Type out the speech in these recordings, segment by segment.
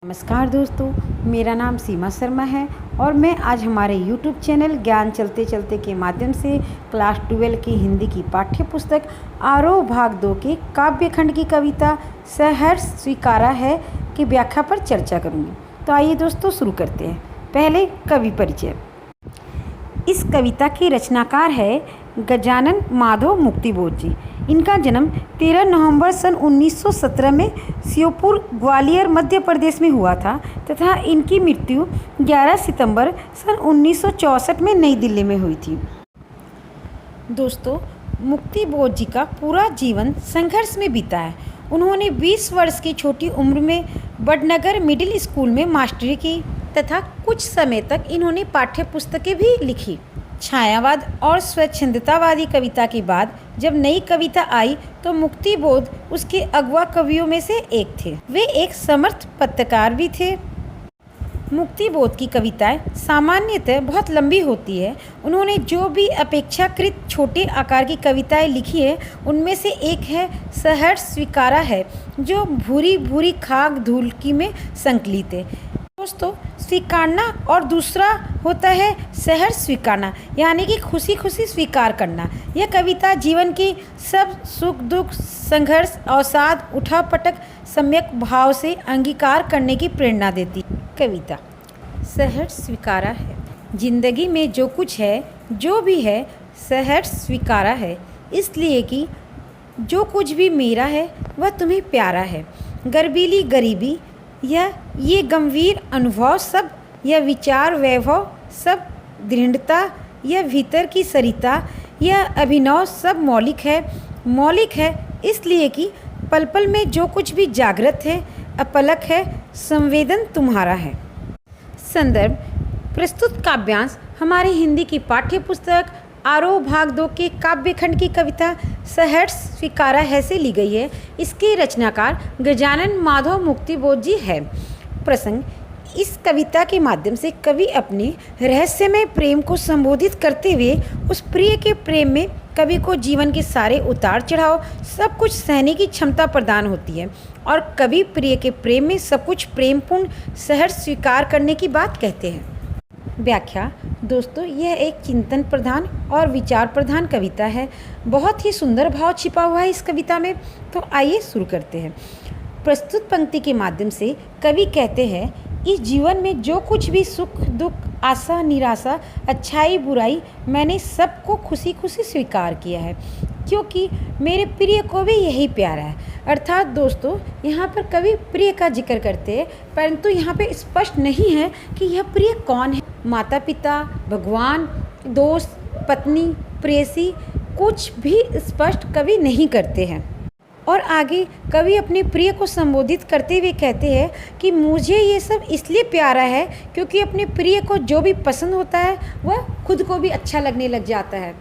नमस्कार दोस्तों, मेरा नाम सीमा शर्मा है और मैं आज हमारे YouTube चैनल ज्ञान चलते चलते के माध्यम से क्लास 12 की हिंदी की पाठ्य पुस्तक आरोह भाग 2 के काव्य खंड की कविता सहर्ष स्वीकारा है की व्याख्या पर चर्चा करूँगी। तो आइए दोस्तों शुरू करते हैं। पहले कवि परिचय। इस कविता के रचनाकार है गजानन माधव मुक्तिबोध जी। इनका जन्म 13 नवंबर सन 1917 में श्योपुर ग्वालियर मध्य प्रदेश में हुआ था तथा इनकी मृत्यु 11 सितंबर सन 1964 में नई दिल्ली में हुई थी। दोस्तों, मुक्तिबोध जी का पूरा जीवन संघर्ष में बीता है। उन्होंने 20 वर्ष की छोटी उम्र में बड़नगर मिडिल स्कूल में मास्टरी की तथा कुछ समय तक इन्होंने पाठ्य पुस्तकें भी लिखी। छायावाद और स्वच्छंदतावादी कविता के बाद जब नई कविता आई तो मुक्तिबोध उसके अगवा कवियों में से एक थे। वे एक समर्थ पत्रकार भी थे। मुक्तिबोध की कविताएं सामान्यतः बहुत लंबी होती है। उन्होंने जो भी अपेक्षाकृत छोटे आकार की कविताएं लिखी है उनमें से एक है सहर्ष स्वीकारा है, जो भूरी भूरी खाक धूलकी में संकलित है। दोस्तों, स्वीकारना और दूसरा होता है सहर्ष स्वीकारना, यानी कि खुशी खुशी स्वीकार करना। यह कविता जीवन की सब सुख दुख, संघर्ष, अवसाद, उठापटक सम्यक भाव से अंगीकार करने की प्रेरणा देती। कविता सहर्ष स्वीकारा है। जिंदगी में जो कुछ है, जो भी है, सहर्ष स्वीकारा है, इसलिए कि जो कुछ भी मेरा है वह तुम्हें प्यारा है। गर्वीली गरीबी, यह ये गंभीर अनुभव सब, यह विचार वैभव सब, दृढ़ता, यह भीतर की सरिता, यह अभिनव सब मौलिक है। मौलिक है इसलिए कि पल पल में जो कुछ भी जागृत है, अपलक है, संवेदन तुम्हारा है। संदर्भ: प्रस्तुत काव्यांश हमारी हिंदी की पाठ्य पुस्तक आरोह भाग 2 के काव्य खंड की कविता सहर्ष स्वीकारा है से ली गई है। इसके रचनाकार गजानन माधव मुक्तिबोध जी है। प्रसंग: इस कविता के माध्यम से कवि अपने रहस्यमय प्रेम को संबोधित करते हुए उस प्रिय के प्रेम में कवि को जीवन के सारे उतार चढ़ाव सब कुछ सहने की क्षमता प्रदान होती है और कवि प्रिय के प्रेम में सब कुछ प्रेमपूर्ण सहर्ष स्वीकार करने की बात कहते हैं। व्याख्या: दोस्तों, यह एक चिंतन प्रधान और विचार प्रधान कविता है। बहुत ही सुंदर भाव छिपा हुआ है इस कविता में। तो आइए शुरू करते हैं। प्रस्तुत पंक्ति के माध्यम से कवि कहते हैं, इस जीवन में जो कुछ भी सुख दुख, आशा निराशा, अच्छाई बुराई, मैंने सबको खुशी खुशी स्वीकार किया है क्योंकि मेरे प्रिय को भी यही प्यारा है। अर्थात दोस्तों, यहाँ पर कवि प्रिय का जिक्र करते हैं, परंतु यहाँ पे स्पष्ट नहीं है कि यह प्रिय कौन है। माता पिता, भगवान, दोस्त, पत्नी, प्रेयसी, कुछ भी स्पष्ट कवि नहीं करते हैं। और आगे कवि अपने प्रिय को संबोधित करते हुए कहते हैं कि मुझे ये सब इसलिए प्यारा है क्योंकि अपने प्रिय को जो भी पसंद होता है वह खुद को भी अच्छा लगने लग जाता है।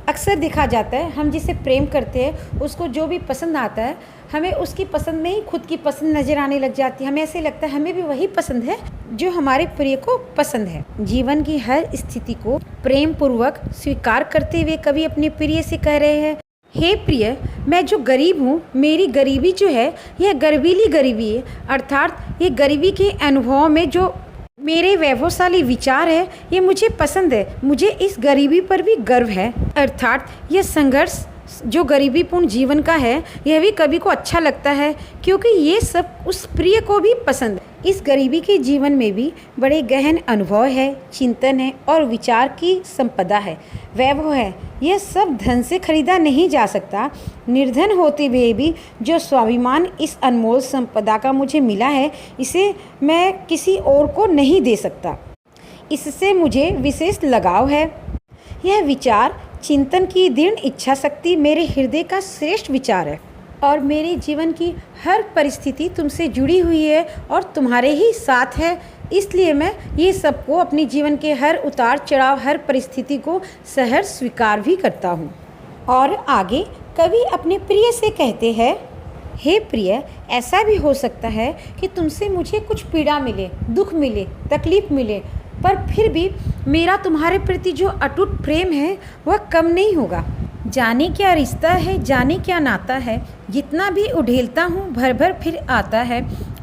अक्सर देखा जाता है, हम जिसे प्रेम करते हैं उसको जो भी पसंद आता है, हमें उसकी पसंद में ही खुद की पसंद नज़र आने लग जाती है। हमें ऐसे लगता है हमें भी वही पसंद है जो हमारे प्रिय को पसंद है। जीवन की हर स्थिति को प्रेम पूर्वक स्वीकार करते हुए कवि अपने प्रिय से कह रहे हैं, हे प्रिय, मैं जो गरीब हूँ, मेरी गरीबी जो है यह गर्वीली गरीबी है। अर्थात ये गरीबी के अनुभव में जो मेरे वैभवशाली विचार है ये मुझे पसंद है। मुझे इस गरीबी पर भी गर्व है। अर्थात यह संघर्ष जो गरीबीपूर्ण जीवन का है यह भी कवि को अच्छा लगता है क्योंकि ये सब उस प्रिय को भी पसंद है। इस गरीबी के जीवन में भी बड़े गहन अनुभव है, चिंतन है और विचार की संपदा है, वैभव है। यह सब धन से खरीदा नहीं जा सकता। निर्धन होते हुए भी जो स्वाभिमान इस अनमोल संपदा का मुझे मिला है, इसे मैं किसी और को नहीं दे सकता। इससे मुझे विशेष लगाव है। यह विचार चिंतन की दृढ़ इच्छा शक्ति मेरे हृदय का श्रेष्ठ विचार है और मेरे जीवन की हर परिस्थिति तुमसे जुड़ी हुई है और तुम्हारे ही साथ है। इसलिए मैं ये सबको अपने जीवन के हर उतार चढ़ाव, हर परिस्थिति को सहर्ष स्वीकार भी करता हूँ। और आगे कवि अपने प्रिय से कहते हैं, हे प्रिय, ऐसा भी हो सकता है कि तुमसे मुझे कुछ पीड़ा मिले, दुख मिले, तकलीफ मिले, पर फिर भी मेरा तुम्हारे प्रति जो अटूट प्रेम है वह कम नहीं होगा। जाने क्या रिश्ता है, जाने क्या नाता है, जितना भी उड़ेलता हूँ भर भर फिर आता है।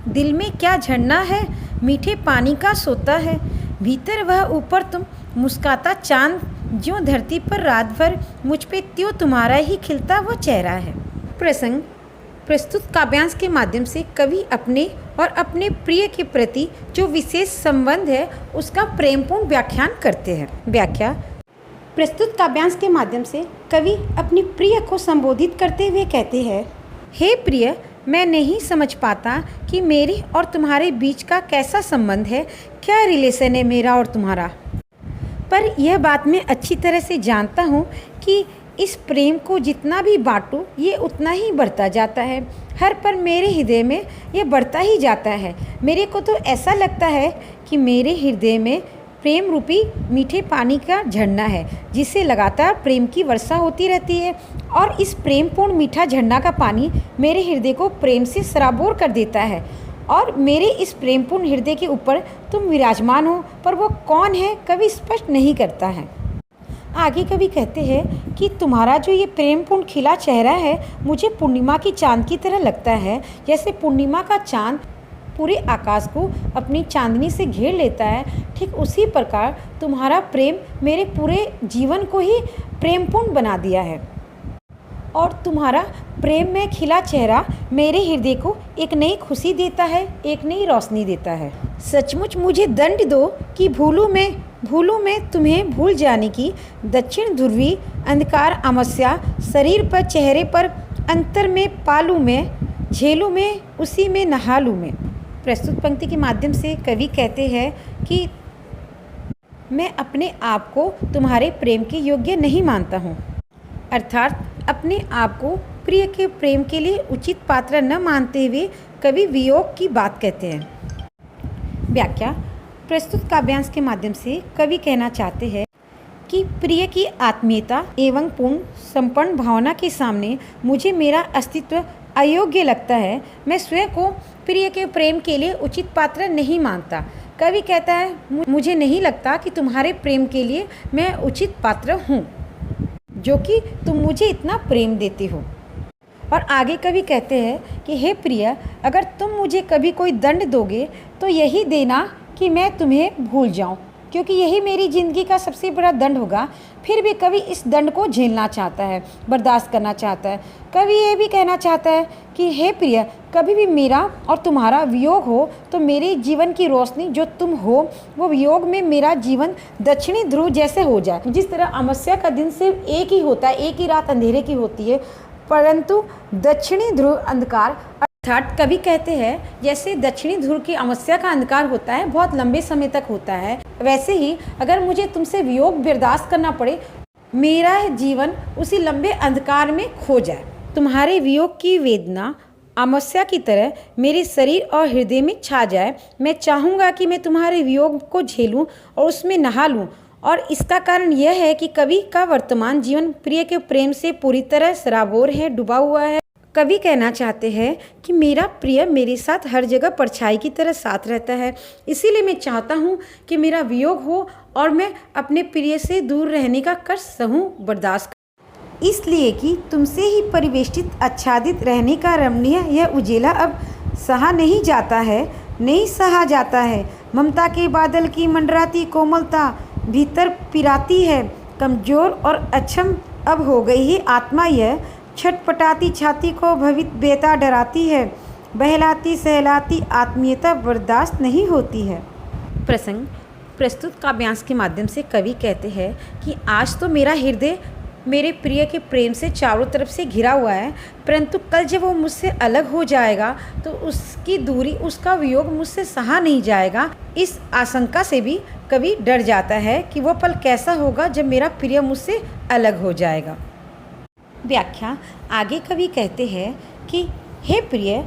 दिल में क्या झरना है, मीठे पानी का सोता है। भीतर वह ऊपर तुम, मुस्काता चांद, ज्यों धरती पर रात भर, मुझ पे त्यों तुम्हारा ही खिलता वो चेहरा है। प्रसंग प्रस्तुत काव्यांश के माध्यम से कवि अपने और अपने प्रिय के प्रति जो विशेष संबंध है उसका प्रेमपूर्ण व्याख्यान करते हैं। व्याख्या प्रस्तुत काव्यांश के माध्यम से कवि अपनी प्रिय को संबोधित करते हुए कहते हैं, हे प्रिय, मैं नहीं समझ पाता कि मेरे और तुम्हारे बीच का कैसा संबंध है, क्या रिलेशन है मेरा और तुम्हारा। पर यह बात मैं अच्छी तरह से जानता हूँ कि इस प्रेम को जितना भी बांटूं ये उतना ही बढ़ता जाता है। हर पल मेरे हृदय में ये बढ़ता ही जाता है। मेरे को तो ऐसा लगता है कि मेरे हृदय में प्रेम रूपी मीठे पानी का झरना है, जिससे लगातार प्रेम की वर्षा होती रहती है और इस प्रेमपूर्ण मीठा झरना का पानी मेरे हृदय को प्रेम से सराबोर कर देता है और मेरे इस प्रेमपूर्ण हृदय के ऊपर तुम विराजमान हो, पर वो कौन है कभी स्पष्ट नहीं करता है। आगे कवि कहते हैं कि तुम्हारा जो ये प्रेमपूर्ण खिला चेहरा है मुझे पूर्णिमा की चांद की तरह लगता है। जैसे पूर्णिमा का चांद पूरे आकाश को अपनी चांदनी से घेर लेता है, ठीक उसी प्रकार तुम्हारा प्रेम मेरे पूरे जीवन को ही प्रेमपूर्ण बना दिया है और तुम्हारा प्रेम में खिला चेहरा मेरे हृदय को एक नई खुशी देता है, एक नई रोशनी देता है। सचमुच मुझे दंड दो कि भूलूं मैं तुम्हें भूल जाने की। दक्षिण ध्रुवी अंधकार अमावस्या शरीर पर, चेहरे पर, अंतर में पालूं मैं, झेलूं मैं, उसी में नहा लूं मैं। प्रस्तुत पंक्ति के माध्यम से कवि कहते हैं कि मैं अपने आप को तुम्हारे प्रेम के योग्य नहीं मानता हूँ, अर्थात अपने आप को प्रिय के प्रेम के लिए उचित पात्र न मानते हुए कवि वियोग की बात कहते हैं। व्याख्या प्रस्तुत काव्यांश के माध्यम से कवि कहना चाहते हैं कि प्रिय की आत्मीयता एवं पूर्ण संपन्न भावना के सामने मुझे मेरा अस्तित्व अयोग्य लगता है। मैं स्वयं को प्रिय के प्रेम के लिए उचित पात्र नहीं मानता। कवि कहता है मुझे नहीं लगता कि तुम्हारे प्रेम के लिए मैं उचित पात्र हूँ, जो कि तुम मुझे इतना प्रेम देते हो। और आगे कवि कहते हैं कि हे प्रिय, अगर तुम मुझे कभी कोई दंड दोगे तो यही देना कि मैं तुम्हें भूल जाऊं, क्योंकि यही मेरी ज़िंदगी का सबसे बड़ा दंड होगा। फिर भी कवि इस दंड को झेलना चाहता है, बर्दाश्त करना चाहता है। कवि ये भी कहना चाहता है कि हे प्रिय, कभी भी मेरा और तुम्हारा वियोग हो तो मेरे जीवन की रोशनी जो तुम हो, वो वियोग में मेरा जीवन दक्षिणी ध्रुव जैसे हो जाए। जिस तरह अमावस्या का दिन सिर्फ एक ही होता है, एक ही रात अंधेरे की होती है, परंतु दक्षिणी ध्रुव अंधकार, अर्थात कवि कहते हैं जैसे दक्षिणी ध्रुव की अमावस्या का अंधकार होता है, बहुत लंबे समय तक होता है, वैसे ही अगर मुझे तुमसे वियोग बर्दाश्त करना पड़े, मेरा जीवन उसी लंबे अंधकार में खो जाए। तुम्हारे वियोग की वेदना अमावस्या की तरह मेरे शरीर और हृदय में छा जाए। मैं चाहूँगा कि मैं तुम्हारे वियोग को झेलूँ और उसमें नहा लूँ, और इसका कारण यह है कि कवि का वर्तमान जीवन प्रिय के प्रेम से पूरी तरह सराबोर है, डूबा हुआ है। कवि कहना चाहते हैं कि मेरा प्रिय मेरे साथ हर जगह परछाई की तरह साथ रहता है, इसीलिए मैं चाहता हूँ कि मेरा वियोग हो और मैं अपने प्रिय से दूर रहने का कष्ट सहूँ, बर्दाश्त करूँ। इसलिए कि तुमसे ही परिवेष्टित आच्छादित रहने का रमणीय यह उजेला अब सहा नहीं जाता है, नहीं सहा जाता है। ममता के बादल की मंडराती कोमलता भीतर पिराती है, कमजोर और अक्षम अब हो गई है आत्मा। यह छटपटाती छाती को भवित बेता डराती है, बहलाती सहलाती आत्मीयता बर्दाश्त नहीं होती है। प्रसंग प्रस्तुत काव्यांश के माध्यम से कवि कहते हैं कि आज तो मेरा हृदय मेरे प्रिय के प्रेम से चारों तरफ से घिरा हुआ है, परंतु कल जब वो मुझसे अलग हो जाएगा तो उसकी दूरी, उसका वियोग मुझसे सहा नहीं जाएगा। इस आशंका से भी कवि डर जाता है कि वो पल कैसा होगा जब मेरा प्रिय मुझसे अलग हो जाएगा। व्याख्या आगे कवि कहते हैं कि हे प्रिय,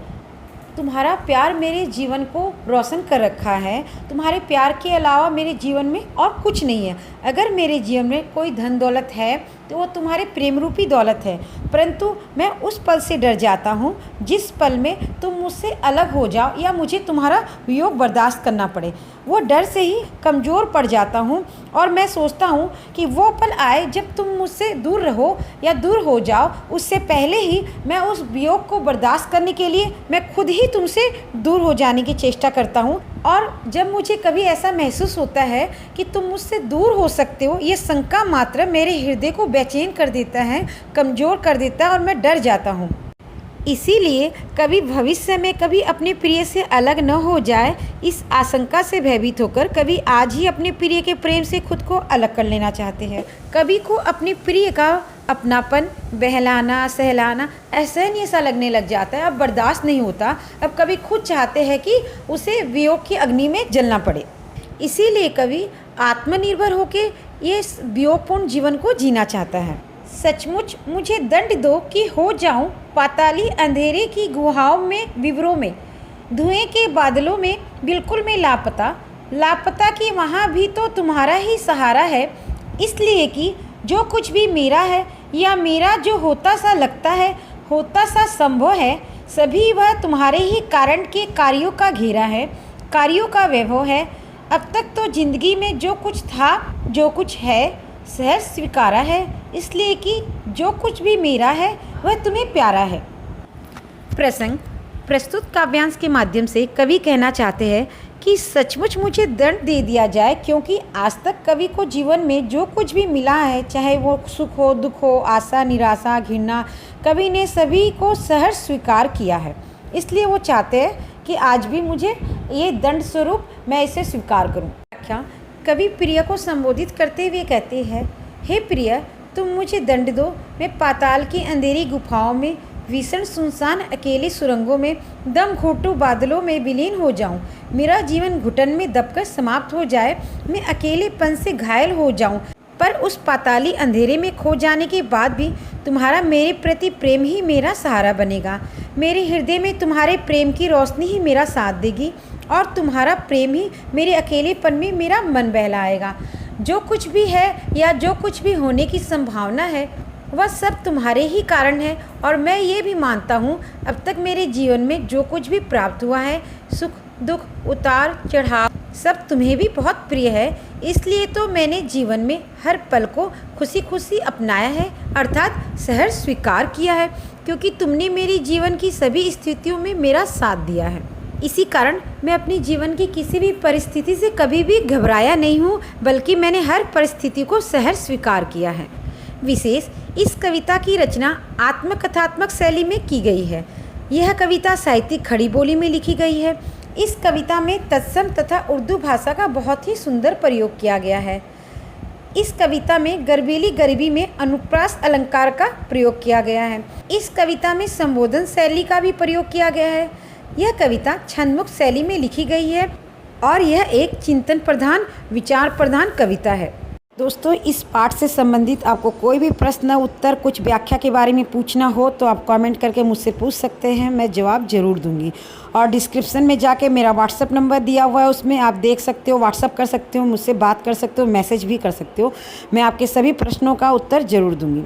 तुम्हारा प्यार मेरे जीवन को रोशन कर रखा है। तुम्हारे प्यार के अलावा मेरे जीवन में और कुछ नहीं है। अगर मेरे जीवन में कोई धन दौलत है तो वो तुम्हारे प्रेम रूपी दौलत है, परंतु मैं उस पल से डर जाता हूँ जिस पल में तुम मुझसे अलग हो जाओ या मुझे तुम्हारा वियोग बर्दाश्त करना पड़े। वो डर से ही कमज़ोर पड़ जाता हूँ और मैं सोचता हूँ कि वो पल आए जब तुम मुझसे दूर रहो या दूर हो जाओ, उससे पहले ही मैं उस वियोग को बर्दाश्त करने के लिए मैं खुद ही तुमसे दूर हो जाने की चेष्टा करता हूँ। और जब मुझे कभी ऐसा महसूस होता है कि तुम मुझसे दूर हो सकते हो, ये शंका मात्र मेरे हृदय को बेचैन कर देता है, कमज़ोर कर देता है और मैं डर जाता हूँ। इसीलिए कभी भविष्य में कभी अपने प्रिय से अलग न हो जाए, इस आशंका से भयभीत होकर कभी आज ही अपने प्रिय के प्रेम से खुद को अलग कर लेना चाहते हैं। कभी को अपने प्रिय का अपनापन, बहलाना, सहलाना असहनीय सा लगने लग जाता है, अब बर्दाश्त नहीं होता। अब कभी खुद चाहते हैं कि उसे वियोग की अग्नि में जलना पड़े। इसीलिए कभी आत्मनिर्भर होकर ये वियोगपूर्ण जीवन को जीना चाहता है। सचमुच मुझे दंड दो कि हो जाऊं पाताली अंधेरे की गुहाओं में, विवरों में, धुएं के बादलों में, बिल्कुल मैं लापता कि वहाँ भी तो तुम्हारा ही सहारा है। इसलिए कि जो कुछ भी मेरा है या मेरा जो होता सा लगता है, होता सा संभव है, सभी वह तुम्हारे ही कारण के कार्यों का घेरा है, कार्यों का वैभव है। अब तक तो जिंदगी में जो कुछ था, जो कुछ है, सहज स्वीकारा है, इसलिए कि जो कुछ भी मेरा है वह तुम्हें प्यारा है। प्रसंग प्रस्तुत काव्यांश के माध्यम से कवि कहना चाहते हैं कि सचमुच मुझे दंड दे दिया जाए, क्योंकि आज तक कवि को जीवन में जो कुछ भी मिला है, चाहे वो सुख हो, दुख हो, आशा, निराशा, घृणा, कवि ने सभी को सहर्ष स्वीकार किया है। इसलिए वो चाहते हैं कि आज भी मुझे ये दंड स्वरूप मैं इसे स्वीकार करूं। व्याख्या कवि प्रिय को संबोधित करते हुए कहते हैं, हे प्रिय, तुम मुझे दंड दो, मैं पाताल की अंधेरी गुफाओं में, भीषण सुनसान अकेली सुरंगों में, दम घोटू बादलों में विलीन हो जाऊं, मेरा जीवन घुटन में दबकर समाप्त हो जाए, मैं अकेलेपन से घायल हो जाऊं, पर उस पाताली अंधेरे में खो जाने के बाद भी तुम्हारा मेरे प्रति प्रेम ही मेरा सहारा बनेगा। मेरे हृदय में तुम्हारे प्रेम की रोशनी ही मेरा साथ देगी और तुम्हारा प्रेम ही मेरे अकेलेपन में मेरा मन बहलाएगा। जो कुछ भी है या जो कुछ भी होने की संभावना है, वह सब तुम्हारे ही कारण है। और मैं ये भी मानता हूँ, अब तक मेरे जीवन में जो कुछ भी प्राप्त हुआ है, सुख दुख, उतार चढ़ाव, सब तुम्हें भी बहुत प्रिय है। इसलिए तो मैंने जीवन में हर पल को खुशी खुशी अपनाया है, अर्थात सहर्ष स्वीकार किया है, क्योंकि तुमने मेरी जीवन की सभी स्थितियों में मेरा साथ दिया है। इसी कारण मैं अपनी जीवन की किसी भी परिस्थिति से कभी भी घबराया नहीं हूँ, बल्कि मैंने हर परिस्थिति को सहर्ष स्वीकार किया है। विशेष इस कविता की रचना आत्मकथात्मक शैली में की गई है। यह कविता साहित्यिक खड़ी बोली में लिखी गई है। इस कविता में तत्सम तथा उर्दू भाषा का बहुत ही सुंदर प्रयोग किया गया है। इस कविता में गर्बीली गरीबी में अनुप्रास अलंकार का प्रयोग किया गया है। इस कविता में संबोधन शैली का भी प्रयोग किया गया है। यह कविता छंदमुक्त शैली में लिखी गई है और यह एक चिंतन प्रधान, विचार प्रधान कविता है। दोस्तों, इस पाठ से संबंधित आपको कोई भी प्रश्न, उत्तर, कुछ व्याख्या के बारे में पूछना हो तो आप कमेंट करके मुझसे पूछ सकते हैं, मैं जवाब ज़रूर दूंगी। और डिस्क्रिप्शन में जाके मेरा व्हाट्सअप नंबर दिया हुआ है, उसमें आप देख सकते हो, व्हाट्सअप कर सकते हो, मुझसे बात कर सकते हो, मैसेज भी कर सकते हो। मैं आपके सभी प्रश्नों का उत्तर ज़रूर दूंगी।